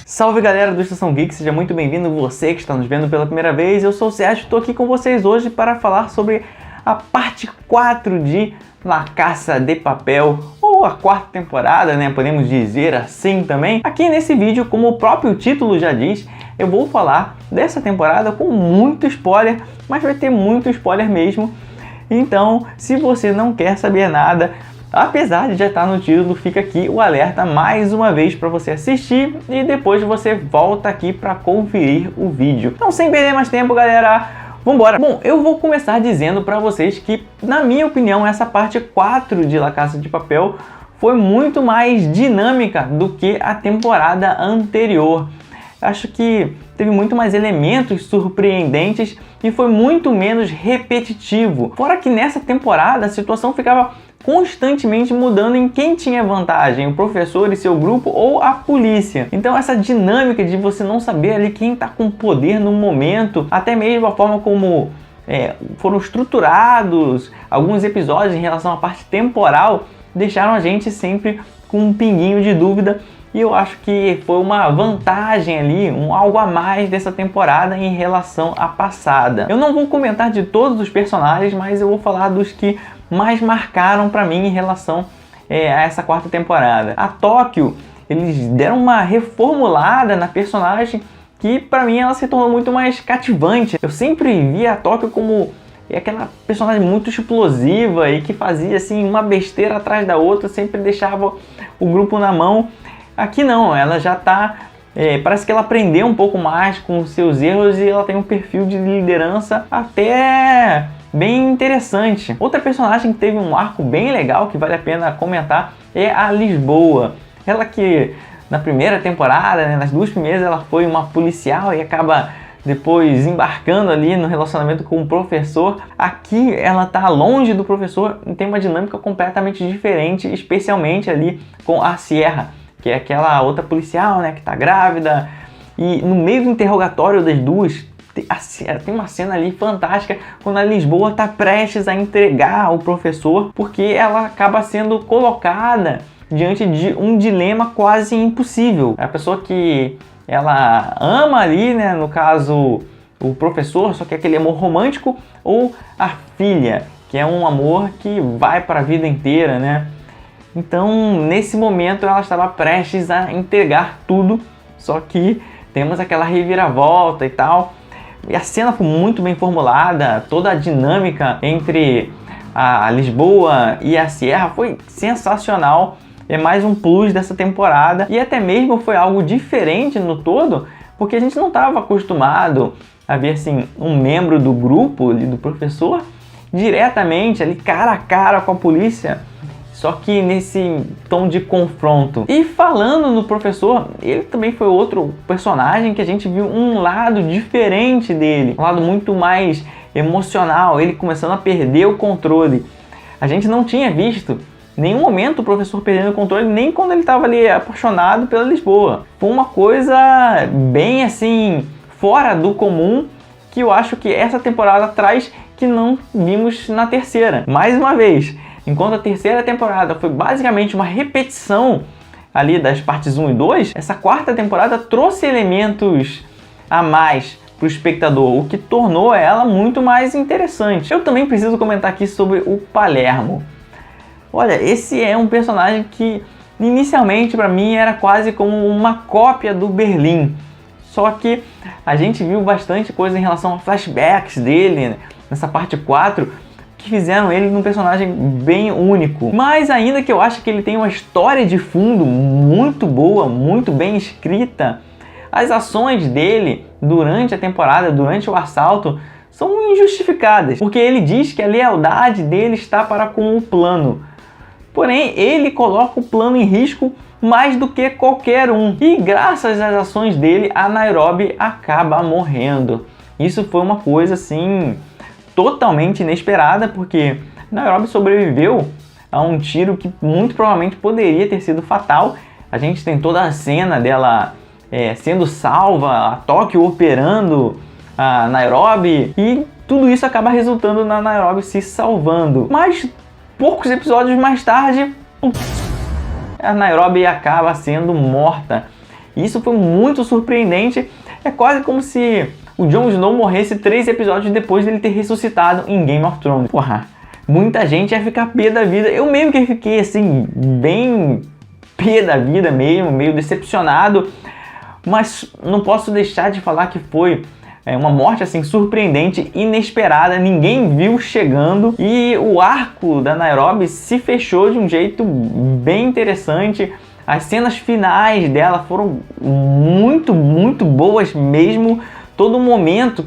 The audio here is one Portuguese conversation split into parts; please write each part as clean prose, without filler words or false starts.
Salve galera do Estação Geek, seja muito bem-vindo você que está nos vendo pela primeira vez. Eu sou o Sérgio, estou aqui com vocês hoje para falar sobre a parte 4 de La Casa de Papel, ou a quarta temporada, né? Podemos dizer assim também. Aqui nesse vídeo, como o próprio título já diz, eu vou falar dessa temporada com muito spoiler, mas vai ter muito spoiler mesmo. Então, se você não quer saber nada, apesar de já estar no título, fica aqui o alerta mais uma vez para você assistir e depois você volta aqui para conferir o vídeo. Então, sem perder mais tempo, galera, vambora! Bom, eu vou começar dizendo para vocês que, na minha opinião, essa parte 4 de La Casa de Papel foi muito mais dinâmica do que a temporada anterior. Acho que teve muito mais elementos surpreendentes e foi muito menos repetitivo. Fora que nessa temporada a situação ficava constantemente mudando em quem tinha vantagem, o professor e seu grupo ou a polícia. Então essa dinâmica de você não saber ali quem está com poder no momento, até mesmo a forma como foram estruturados alguns episódios em relação à parte temporal, deixaram a gente sempre com um pinguinho de dúvida. E eu acho que foi uma vantagem ali, algo a mais dessa temporada em relação à passada. Eu não vou comentar de todos os personagens, mas eu vou falar dos que mais marcaram para mim em relação a essa quarta temporada. A Tóquio, eles deram uma reformulada na personagem que para mim ela se tornou muito mais cativante. Eu sempre via a Tóquio como aquela personagem muito explosiva e que fazia assim uma besteira atrás da outra, sempre deixava o grupo na mão. Aqui não, ela já tá, parece que ela aprendeu um pouco mais com os seus erros e ela tem um perfil de liderança até bem interessante. Outra personagem que teve um arco bem legal que vale a pena comentar é a Lisboa. Ela que na primeira temporada, né, nas duas primeiras, ela foi uma policial e acaba depois embarcando ali no relacionamento com o professor. Aqui ela tá longe do professor e tem uma dinâmica completamente diferente, especialmente ali com a Sierra, que é aquela outra policial, né, que tá grávida. E no meio do interrogatório das duas, tem uma cena ali fantástica, quando a Lisboa tá prestes a entregar o professor, porque ela acaba sendo colocada diante de um dilema quase impossível. A pessoa que ela ama ali, né, no caso, o professor, só que é aquele amor romântico, ou a filha, que é um amor que vai para a vida inteira, né? Então, nesse momento, ela estava prestes a entregar tudo, só que temos aquela reviravolta e tal. E a cena foi muito bem formulada, toda a dinâmica entre a Lisboa e a Sierra foi sensacional. É mais um plus dessa temporada e até mesmo foi algo diferente no todo, porque a gente não estava acostumado a ver assim, um membro do grupo, do professor, diretamente ali cara a cara com a polícia. Só que nesse tom de confronto. E falando no professor, ele também foi outro personagem que a gente viu um lado diferente dele. Um lado muito mais emocional, ele começando a perder o controle. A gente não tinha visto em nenhum momento o professor perdendo o controle, nem quando ele estava ali apaixonado pela Lisboa. Foi uma coisa bem assim, fora do comum, que eu acho que essa temporada traz que não vimos na terceira. Mais uma vez, enquanto a terceira temporada foi basicamente uma repetição ali das partes 1 e 2, essa quarta temporada trouxe elementos a mais para o espectador, o que tornou ela muito mais interessante. Eu também preciso comentar aqui sobre o Palermo. Olha, esse é um personagem que inicialmente para mim era quase como uma cópia do Berlim. Só que a gente viu bastante coisa em relação a flashbacks dele, né, nessa parte 4, que fizeram ele um personagem bem único. Mas ainda que eu acho que ele tem uma história de fundo muito boa, muito bem escrita, as ações dele durante a temporada, durante o assalto, são injustificadas, porque ele diz que a lealdade dele está para com o plano. Porém, ele coloca o plano em risco mais do que qualquer um. E graças às ações dele, a Nairobi acaba morrendo. Isso foi uma coisa assim totalmente inesperada, porque Nairobi sobreviveu a um tiro que muito provavelmente poderia ter sido fatal. A gente tem toda a cena dela sendo salva, a Tóquio operando a Nairobi, e tudo isso acaba resultando na Nairobi se salvando. Mas poucos episódios mais tarde, a Nairobi acaba sendo morta. E isso foi muito surpreendente. É quase como se o Jon Snow morresse 3 episódios depois dele ter ressuscitado em Game of Thrones. Porra, muita gente ia ficar pé da vida. Eu meio que fiquei assim, bem pé da vida mesmo, meio decepcionado. Mas não posso deixar de falar que foi uma morte assim surpreendente, inesperada, ninguém viu chegando. E o arco da Nairobi se fechou de um jeito bem interessante. As cenas finais dela foram muito boas mesmo. Todo momento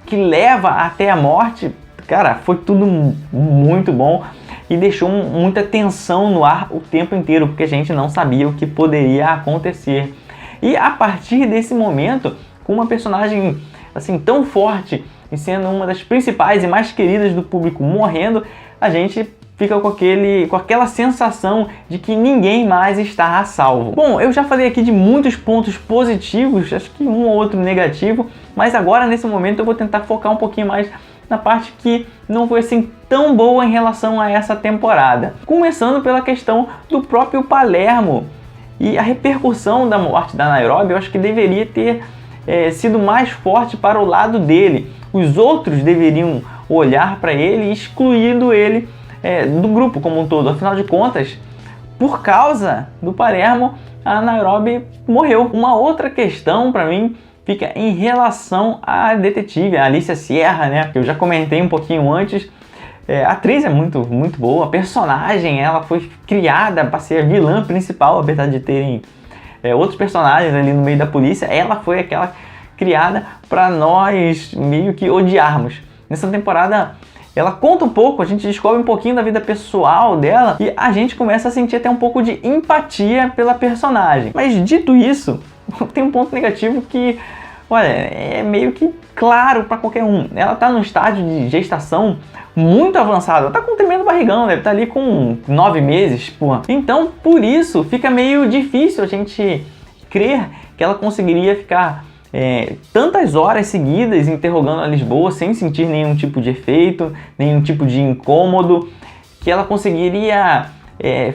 que leva até a morte, cara, foi tudo muito bom. E deixou muita tensão no ar o tempo inteiro, porque a gente não sabia o que poderia acontecer. E a partir desse momento, com uma personagem assim tão forte e sendo uma das principais e mais queridas do público morrendo, a gente fica com aquela sensação de que ninguém mais está a salvo. Bom, eu já falei aqui de muitos pontos positivos, acho que um ou outro negativo, mas agora nesse momento eu vou tentar focar um pouquinho mais na parte que não foi assim tão boa em relação a essa temporada. Começando pela questão do próprio Palermo e a repercussão da morte da Nairobi, eu acho que deveria ter sido mais forte para o lado dele. Os outros deveriam olhar para ele e excluído ele do grupo como um todo. Afinal de contas, por causa do Palermo, a Nairobi morreu. Uma outra questão para mim fica em relação à detetive, a Alicia Sierra, né? Que eu já comentei um pouquinho antes. A atriz é muito boa, a personagem ela foi criada para ser a vilã principal, apesar de terem outros personagens ali no meio da polícia. Ela foi aquela criada para nós meio que odiarmos. Nessa temporada ela conta um pouco, a gente descobre um pouquinho da vida pessoal dela e a gente começa a sentir até um pouco de empatia pela personagem. Mas dito isso, tem um ponto negativo que, olha, é meio que claro para qualquer um. Ela está num estágio de gestação muito avançado, ela tá com um tremendo barrigão, deve estar ali com 9 meses, porra. Então, por isso, fica meio difícil a gente crer que ela conseguiria ficar tantas horas seguidas interrogando a Lisboa sem sentir nenhum tipo de efeito, nenhum tipo de incômodo, que ela conseguiria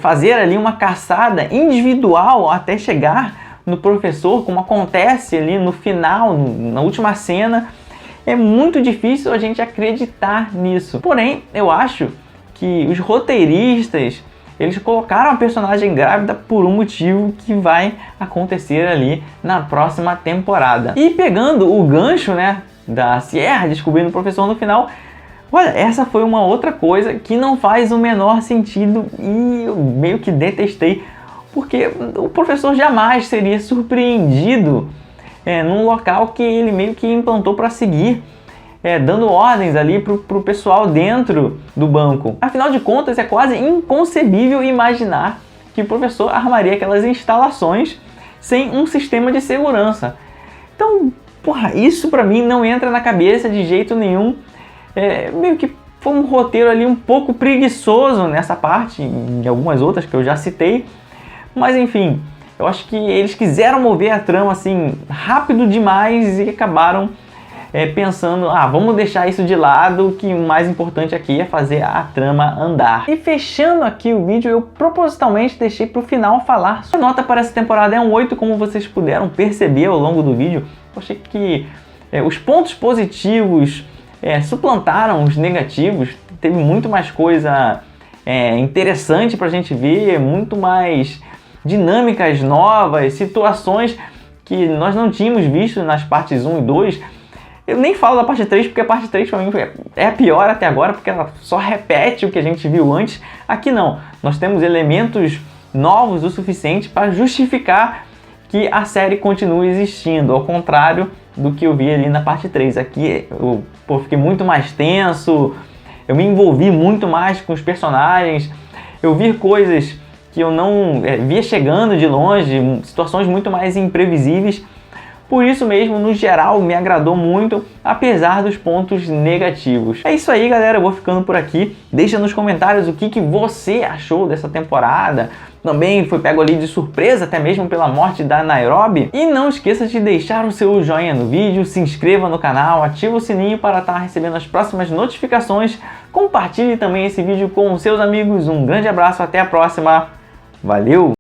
fazer ali uma caçada individual até chegar no professor, como acontece ali no final, na última cena. É muito difícil a gente acreditar nisso. Porém, eu acho que os roteiristas, eles colocaram a personagem grávida por um motivo que vai acontecer ali na próxima temporada. E pegando o gancho, né, da Sierra descobrindo o professor no final, olha, essa foi uma outra coisa que não faz o menor sentido e eu meio que detestei, porque o professor jamais seria surpreendido num local que ele meio que implantou para seguir, dando ordens ali pro pessoal dentro do banco. Afinal de contas, é quase inconcebível imaginar que o professor armaria aquelas instalações sem um sistema de segurança. Então, porra, isso para mim não entra na cabeça de jeito nenhum. Meio que foi um roteiro ali um pouco preguiçoso nessa parte, em algumas outras que eu já citei. Mas enfim, eu acho que eles quiseram mover a trama assim rápido demais e acabaram pensando, vamos deixar isso de lado, que o mais importante aqui é fazer a trama andar. E fechando aqui o vídeo, eu propositalmente deixei para o final falar. A nota para essa temporada é um 8, como vocês puderam perceber ao longo do vídeo. Eu achei que os pontos positivos suplantaram os negativos, teve muito mais coisa interessante para a gente ver, muito mais dinâmicas novas, situações que nós não tínhamos visto nas partes 1 e 2. Eu nem falo da parte 3, porque a parte 3 para mim é a pior até agora, porque ela só repete o que a gente viu antes. Aqui não, nós temos elementos novos o suficiente para justificar que a série continue existindo, ao contrário do que eu vi ali na parte 3. Aqui eu fiquei muito mais tenso, eu me envolvi muito mais com os personagens, eu vi coisas que eu não via chegando de longe, situações muito mais imprevisíveis. Por isso mesmo, no geral, me agradou muito, apesar dos pontos negativos. É isso aí, galera, eu vou ficando por aqui. Deixa nos comentários o que você achou dessa temporada. Também foi pego ali de surpresa, até mesmo pela morte da Nairobi. E não esqueça de deixar o seu joinha no vídeo, se inscreva no canal, ativa o sininho para estar recebendo as próximas notificações. Compartilhe também esse vídeo com os seus amigos. Um grande abraço, até a próxima. Valeu!